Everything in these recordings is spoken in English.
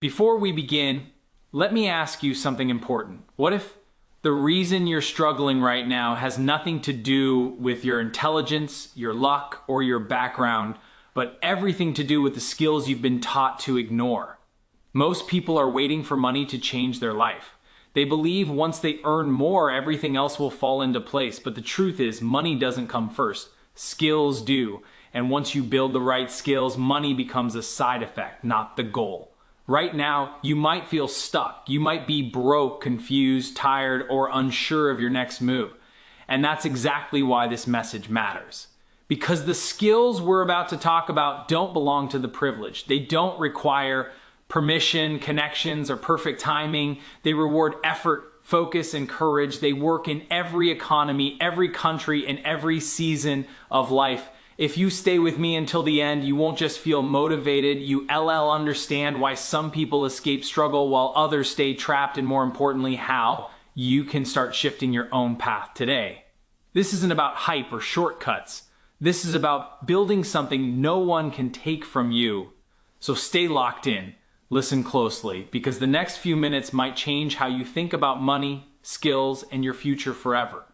Before we begin, let me ask you something important. What if the reason you're struggling right now has nothing to do with your intelligence, your luck, or your background, but everything to do with the skills you've been taught to ignore? Most people are waiting for money to change their life. They believe once they earn more, everything else will fall into place. But the truth is, money doesn't come first. Skills do. And once you build the right skills, money becomes a side effect, not the goal. Right now, you might feel stuck. You might be broke, confused, tired, or unsure of your next move. And that's exactly why this message matters. Because the skills we're about to talk about don't belong to the privileged. They don't require permission, connections, or perfect timing. They reward effort, focus, and courage. They work in every economy, every country, and every season of life. If you stay with me until the end, you won't just feel motivated, you understand why some people escape struggle while others stay trapped, and more importantly, how you can start shifting your own path today. This isn't about hype or shortcuts. This is about building something no one can take from you. So stay locked in, listen closely, because the next few minutes might change how you think about money, skills, and your future forever.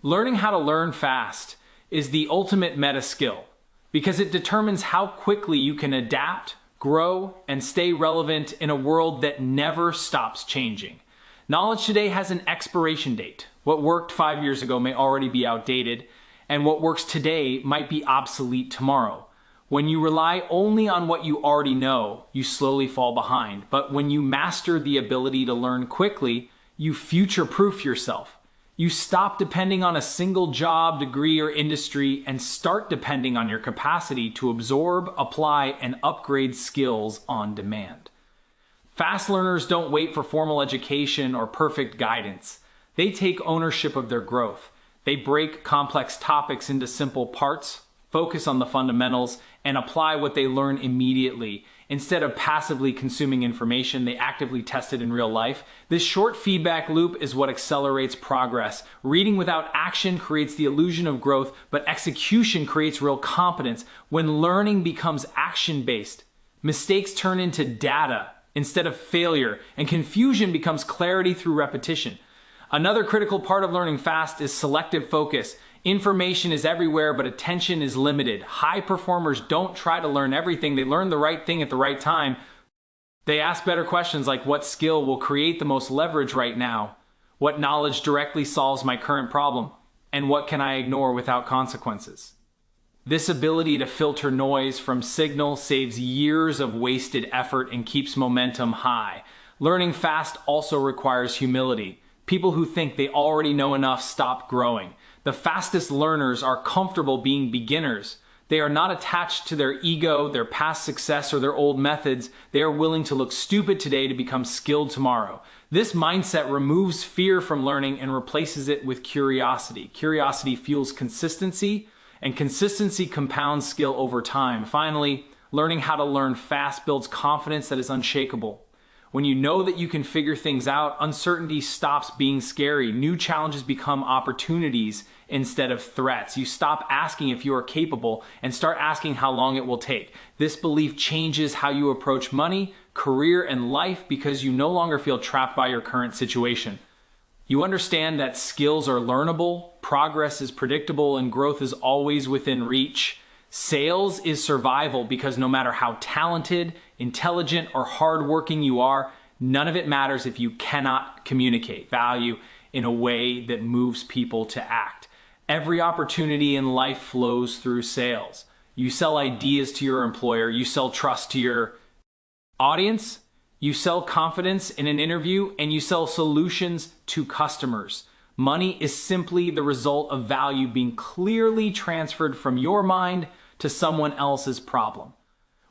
Learning how to learn fast is the ultimate meta skill because it determines how quickly you can adapt, grow, and stay relevant in a world that never stops changing. Knowledge today has an expiration date. What worked 5 years ago may already be outdated, and what works today might be obsolete tomorrow. When you rely only on what you already know, you slowly fall behind. But when you master the ability to learn quickly, you future-proof yourself. You stop depending on a single job, degree, or industry and start depending on your capacity to absorb, apply, and upgrade skills on demand. Fast learners don't wait for formal education or perfect guidance. They take ownership of their growth. They break complex topics into simple parts, focus on the fundamentals, and apply what they learn immediately. Instead of passively consuming information, they actively test it in real life. This short feedback loop is what accelerates progress. Reading without action creates the illusion of growth, but execution creates real competence. When learning becomes action-based, mistakes turn into data instead of failure, and confusion becomes clarity through repetition. Another critical part of learning fast is selective focus. Information is everywhere, but attention is limited. High performers don't try to learn everything. They learn the right thing at the right time. They ask better questions like, what skill will create the most leverage right now? What knowledge directly solves my current problem? And what can I ignore without consequences? This ability to filter noise from signal saves years of wasted effort and keeps momentum high. Learning fast also requires humility. People who think they already know enough stop growing. The fastest learners are comfortable being beginners. They are not attached to their ego, their past success, or their old methods. They are willing to look stupid today to become skilled tomorrow. This mindset removes fear from learning and replaces it with curiosity. Curiosity fuels consistency, and consistency compounds skill over time. Finally, learning how to learn fast builds confidence that is unshakable. When you know that you can figure things out, uncertainty stops being scary. New challenges become opportunities instead of threats. You stop asking if you are capable and start asking how long it will take. This belief changes how you approach money, career, and life because you no longer feel trapped by your current situation. You understand that skills are learnable, progress is predictable, and growth is always within reach. Sales is survival because no matter how talented, intelligent, or hardworking you are, none of it matters if you cannot communicate value in a way that moves people to act. Every opportunity in life flows through sales. You sell ideas to your employer, you sell trust to your audience, you sell confidence in an interview, and you sell solutions to customers. Money is simply the result of value being clearly transferred from your mind to someone else's problem.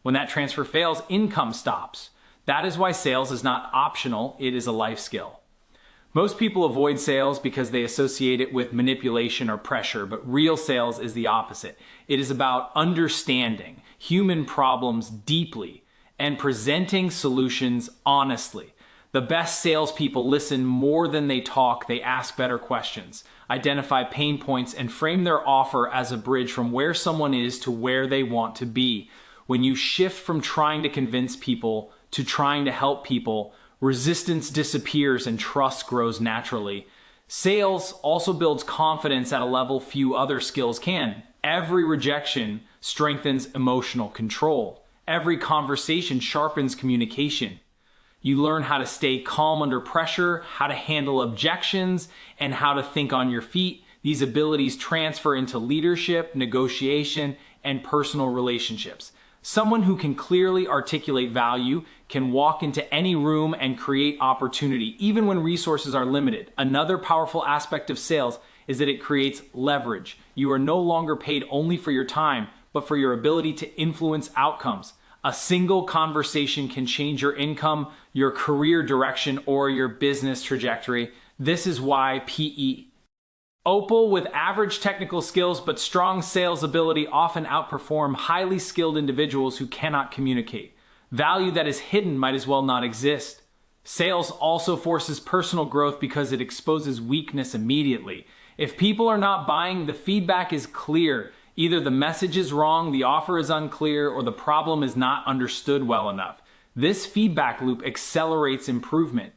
When that transfer fails, income stops. That is why sales is not optional, it is a life skill. Most people avoid sales because they associate it with manipulation or pressure, but real sales is the opposite. It is about understanding human problems deeply and presenting solutions honestly. The best salespeople listen more than they talk. They ask better questions, identify pain points, and frame their offer as a bridge from where someone is to where they want to be. When you shift from trying to convince people to trying to help people, resistance disappears and trust grows naturally. Sales also builds confidence at a level few other skills can. Every rejection strengthens emotional control. Every conversation sharpens communication. You learn how to stay calm under pressure, how to handle objections, and how to think on your feet. These abilities transfer into leadership, negotiation, and personal relationships. Someone who can clearly articulate value can walk into any room and create opportunity, even when resources are limited. Another powerful aspect of sales is that it creates leverage. You are no longer paid only for your time, but for your ability to influence outcomes. A single conversation can change your income, your career direction, or your business trajectory. This is why Opal with average technical skills but strong sales ability often outperform highly skilled individuals who cannot communicate. Value that is hidden might as well not exist. Sales also forces personal growth because it exposes weakness immediately. If people are not buying, the feedback is clear. Either the message is wrong, the offer is unclear, or the problem is not understood well enough. This feedback loop accelerates improvement.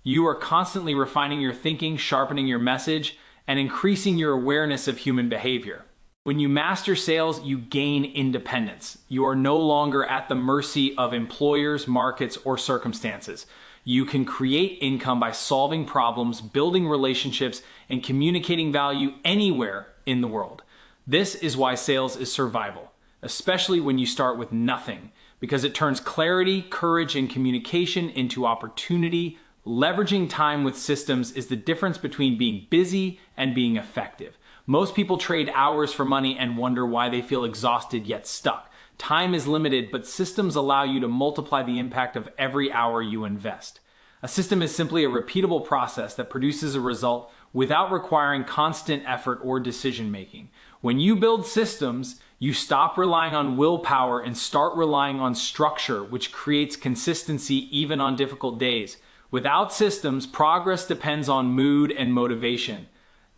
You are constantly refining your thinking, sharpening your message, and increasing your awareness of human behavior. When you master sales, you gain independence. You are no longer at the mercy of employers, markets, or circumstances. You can create income by solving problems, building relationships, and communicating value anywhere in the world. This is why sales is survival, especially when you start with nothing, because it turns clarity, courage, and communication into opportunity. Leveraging time with systems is the difference between being busy and being effective. Most people trade hours for money and wonder why they feel exhausted yet stuck. Time is limited, but systems allow you to multiply the impact of every hour you invest. A system is simply a repeatable process that produces a result without requiring constant effort or decision making. When you build systems, you stop relying on willpower and start relying on structure, which creates consistency even on difficult days. Without systems, progress depends on mood and motivation.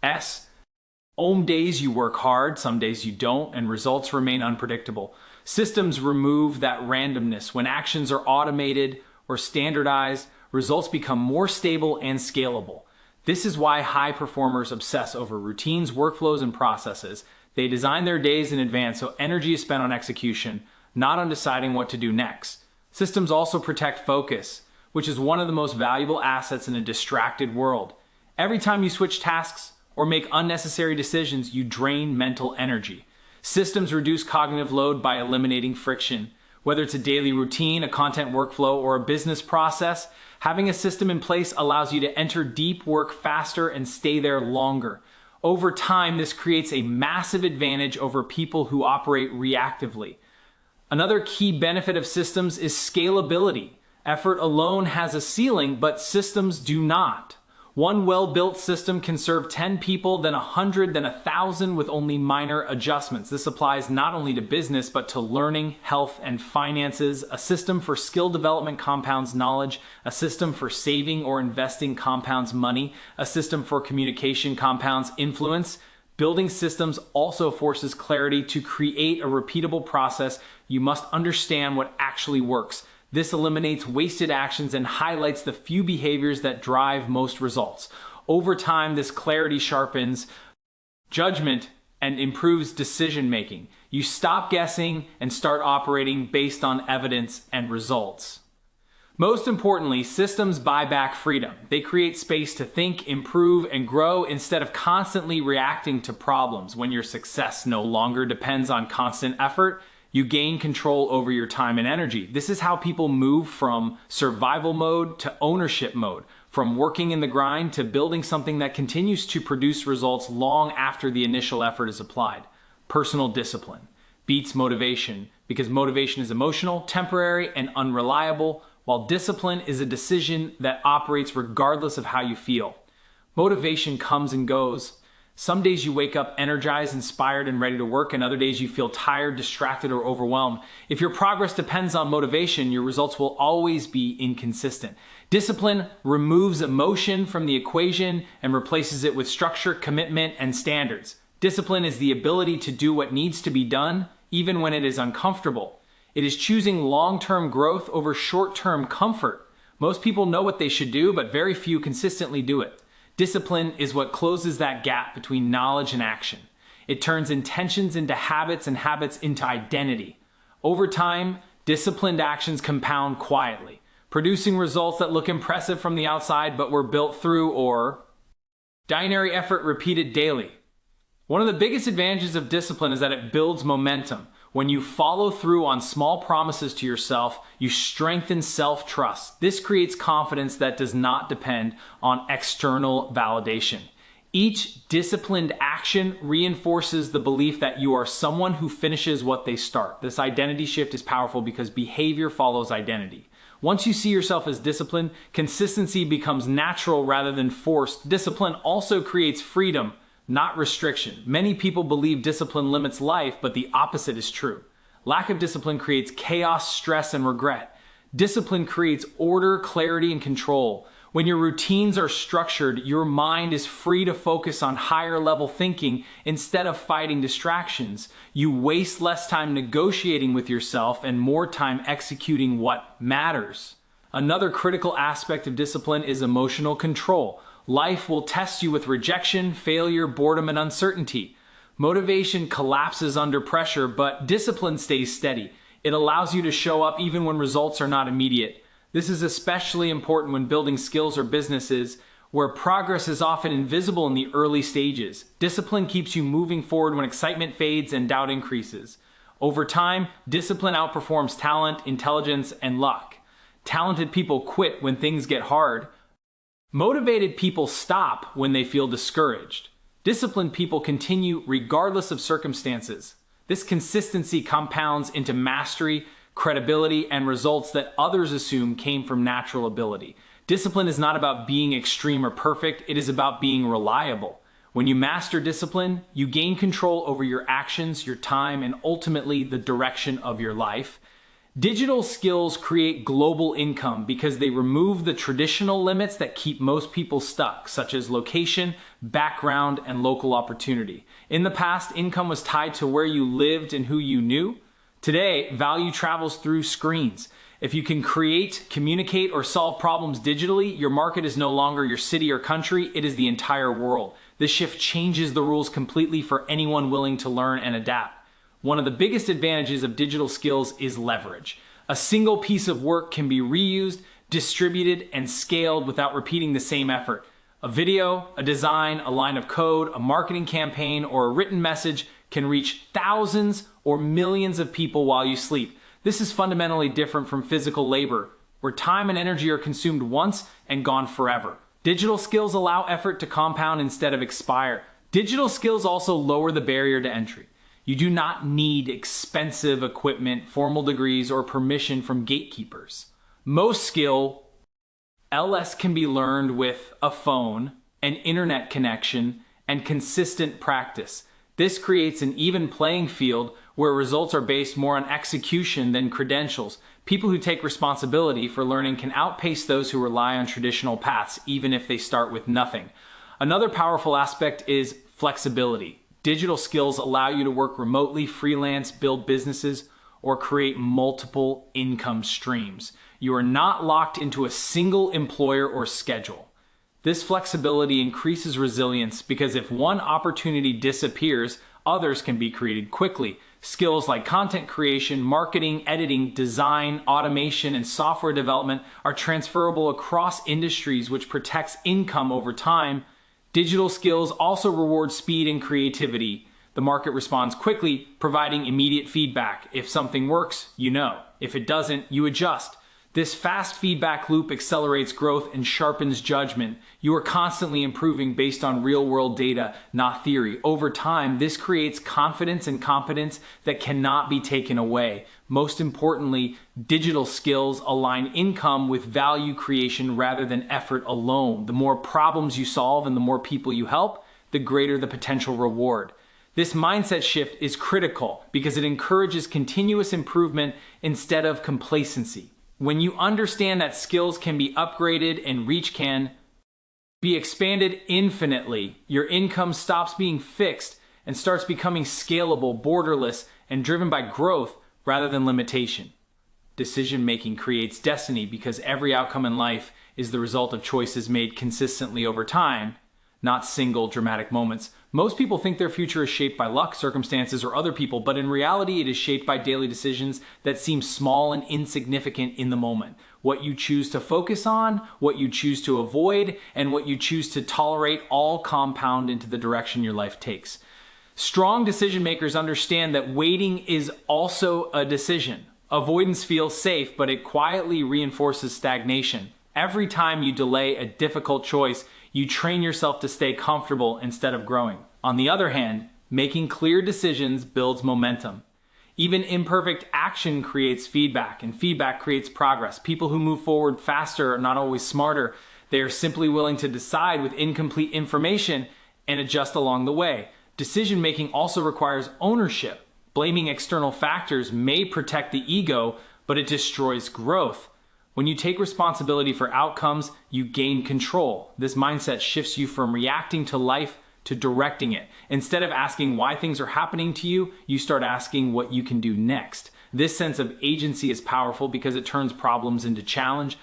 Some days you work hard, some days you don't, and results remain unpredictable. Systems remove that randomness. When actions are automated or standardized, results become more stable and scalable. This is why high performers obsess over routines, workflows, and processes. They design their days in advance so energy is spent on execution, not on deciding what to do next. Systems also protect focus, which is one of the most valuable assets in a distracted world. Every time you switch tasks or make unnecessary decisions, you drain mental energy. Systems reduce cognitive load by eliminating friction. Whether it's a daily routine, a content workflow, or a business process, having a system in place allows you to enter deep work faster and stay there longer. Over time, this creates a massive advantage over people who operate reactively. Another key benefit of systems is scalability. Effort alone has a ceiling, but systems do not. One well-built system can serve 10 people, then 100, then 1,000 with only minor adjustments. This applies not only to business, but to learning, health, and finances. A system for skill development compounds knowledge. A system for saving or investing compounds money. A system for communication compounds influence. Building systems also forces clarity. To create a repeatable process, you must understand what actually works. This eliminates wasted actions and highlights the few behaviors that drive most results. Over time, this clarity sharpens judgment and improves decision making. You stop guessing and start operating based on evidence and results. Most importantly, systems buy back freedom. They create space to think, improve, and grow instead of constantly reacting to problems. When your success no longer depends on constant effort, you gain control over your time and energy. This is how people move from survival mode to ownership mode, from working in the grind to building something that continues to produce results long after the initial effort is applied. Personal discipline beats motivation because motivation is emotional, temporary, and unreliable, while discipline is a decision that operates regardless of how you feel. Motivation comes and goes. Some days you wake up energized, inspired, and ready to work, and other days you feel tired, distracted, or overwhelmed. If your progress depends on motivation, your results will always be inconsistent. Discipline removes emotion from the equation and replaces it with structure, commitment, and standards. Discipline is the ability to do what needs to be done, even when it is uncomfortable. It is choosing long-term growth over short-term comfort. Most people know what they should do, but very few consistently do it. Discipline is what closes that gap between knowledge and action. It turns intentions into habits and habits into identity. Over time, disciplined actions compound quietly, producing results that look impressive from the outside but were built through ordinary effort repeated daily. One of the biggest advantages of discipline is that it builds momentum. When you follow through on small promises to yourself, you strengthen self-trust. This creates confidence that does not depend on external validation. Each disciplined action reinforces the belief that you are someone who finishes what they start. This identity shift is powerful because behavior follows identity. Once you see yourself as disciplined, consistency becomes natural rather than forced. Discipline also creates freedom, not restriction. Many people believe discipline limits life, but the opposite is true. Lack of discipline creates chaos, stress, and regret. Discipline creates order, clarity, and control. When your routines are structured, your mind is free to focus on higher level thinking instead of fighting distractions. You waste less time negotiating with yourself and more time executing what matters. Another critical aspect of discipline is emotional control. Life will test you with rejection, failure, boredom, and uncertainty. Motivation collapses under pressure, but discipline stays steady. It allows you to show up even when results are not immediate. This is especially important when building skills or businesses where progress is often invisible in the early stages. Discipline keeps you moving forward when excitement fades and doubt increases. Over time, discipline outperforms talent, intelligence, and luck. Talented people quit when things get hard. Motivated people stop when they feel discouraged. Disciplined people continue regardless of circumstances. This consistency compounds into mastery, credibility, and results that others assume came from natural ability. Discipline is not about being extreme or perfect, it is about being reliable. When you master discipline, you gain control over your actions, your time, and ultimately the direction of your life. Digital skills create global income because they remove the traditional limits that keep most people stuck, such as location, background, and local opportunity. In the past, income was tied to where you lived and who you knew. Today, value travels through screens. If you can create, communicate, or solve problems digitally, your market is no longer your city or country, it is the entire world. This shift changes the rules completely for anyone willing to learn and adapt. One of the biggest advantages of digital skills is leverage. A single piece of work can be reused, distributed, and scaled without repeating the same effort. A video, a design, a line of code, a marketing campaign, or a written message can reach thousands or millions of people while you sleep. This is fundamentally different from physical labor, where time and energy are consumed once and gone forever. Digital skills allow effort to compound instead of expire. Digital skills also lower the barrier to entry. You do not need expensive equipment, formal degrees, or permission from gatekeepers. Most skill LS can be learned with a phone, an internet connection, and consistent practice. This creates an even playing field where results are based more on execution than credentials. People who take responsibility for learning can outpace those who rely on traditional paths, even if they start with nothing. Another powerful aspect is flexibility. Digital skills allow you to work remotely, freelance, build businesses, or create multiple income streams. You are not locked into a single employer or schedule. This flexibility increases resilience because if one opportunity disappears, others can be created quickly. Skills like content creation, marketing, editing, design, automation, and software development are transferable across industries, which protects income over time. Digital skills also reward speed and creativity. The market responds quickly, providing immediate feedback. If something works, you know. If it doesn't, you adjust. This fast feedback loop accelerates growth and sharpens judgment. You are constantly improving based on real-world data, not theory. Over time, this creates confidence and competence that cannot be taken away. Most importantly, digital skills align income with value creation rather than effort alone. The more problems you solve and the more people you help, the greater the potential reward. This mindset shift is critical because it encourages continuous improvement instead of complacency. When you understand that skills can be upgraded and reach can be expanded infinitely, your income stops being fixed and starts becoming scalable, borderless, and driven by growth rather than limitation. Decision-making creates destiny because every outcome in life is the result of choices made consistently over time, not single dramatic moments. Most people think their future is shaped by luck, circumstances, or other people, but in reality it is shaped by daily decisions that seem small and insignificant in the moment. What you choose to focus on, what you choose to avoid, and what you choose to tolerate all compound into the direction your life takes. Strong decision makers understand that waiting is also a decision. Avoidance feels safe, but it quietly reinforces stagnation. Every time you delay a difficult choice, you train yourself to stay comfortable instead of growing. On the other hand, making clear decisions builds momentum. Even imperfect action creates feedback, and feedback creates progress. People who move forward faster are not always smarter. They are simply willing to decide with incomplete information and adjust along the way. Decision-making also requires ownership. Blaming external factors may protect the ego, but it destroys growth. When you take responsibility for outcomes, you gain control. This mindset shifts you from reacting to life to directing it. Instead of asking why things are happening to you, you start asking what you can do next. This sense of agency is powerful because it turns problems into challenges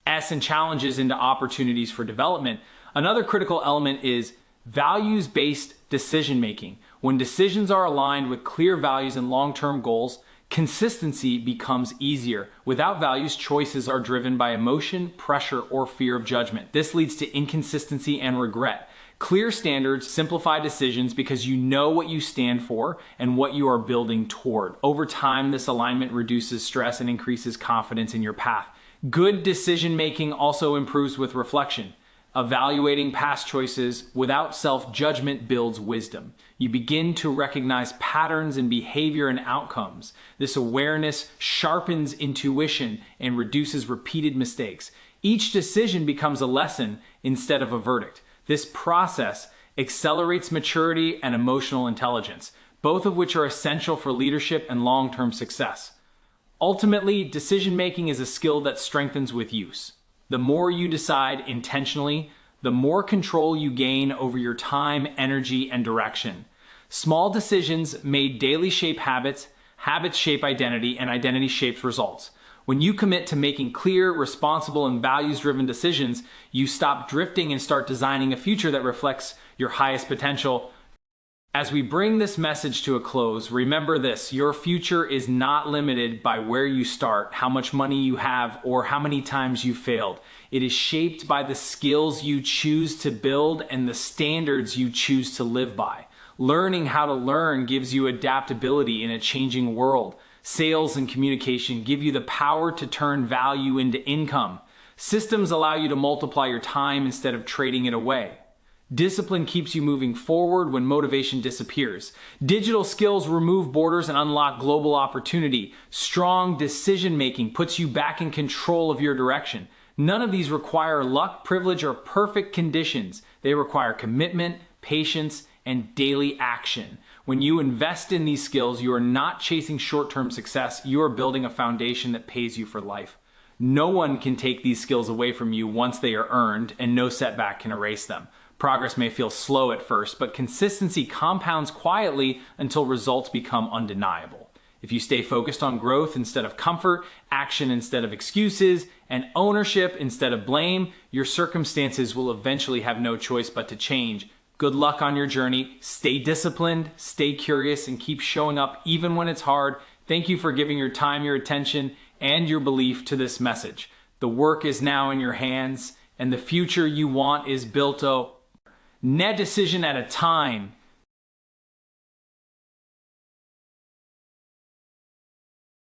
and challenges into opportunities for development. Another critical element is values-based decision-making. When decisions are aligned with clear values and long-term goals, consistency becomes easier. Without values, choices are driven by emotion, pressure, or fear of judgment. This leads to inconsistency and regret. Clear standards simplify decisions because you know what you stand for and what you are building toward. Over time, this alignment reduces stress and increases confidence in your path. Good decision-making also improves with reflection. Evaluating past choices without self-judgment builds wisdom. You begin to recognize patterns in behavior and outcomes. This awareness sharpens intuition and reduces repeated mistakes. Each decision becomes a lesson instead of a verdict. This process accelerates maturity and emotional intelligence, both of which are essential for leadership and long-term success. Ultimately, decision-making is a skill that strengthens with use. The more you decide intentionally, the more control you gain over your time, energy, and direction. Small decisions made daily shape habits, habits shape identity, and identity shapes results. When you commit to making clear, responsible, and values-driven decisions, you stop drifting and start designing a future that reflects your highest potential. As we bring this message to a close, remember this: your future is not limited by where you start, how much money you have, or how many times you failed. It is shaped by the skills you choose to build and the standards you choose to live by. Learning how to learn gives you adaptability in a changing world. Sales and communication give you the power to turn value into income. Systems allow you to multiply your time instead of trading it away. Discipline keeps you moving forward when motivation disappears. Digital skills remove borders and unlock global opportunity. Strong decision-making puts you back in control of your direction. None of these require luck, privilege, or perfect conditions. They require commitment, patience, and daily action. When you invest in these skills, you are not chasing short-term success. You are building a foundation that pays you for life. No one can take these skills away from you once they are earned, and no setback can erase them. Progress may feel slow at first, but consistency compounds quietly until results become undeniable. If you stay focused on growth instead of comfort, action instead of excuses, and ownership instead of blame, your circumstances will eventually have no choice but to change. Good luck on your journey. Stay disciplined, stay curious, and keep showing up even when it's hard. Thank you for giving your time, your attention, and your belief to this message. The work is now in your hands, and the future you want is built. Net decision at a time.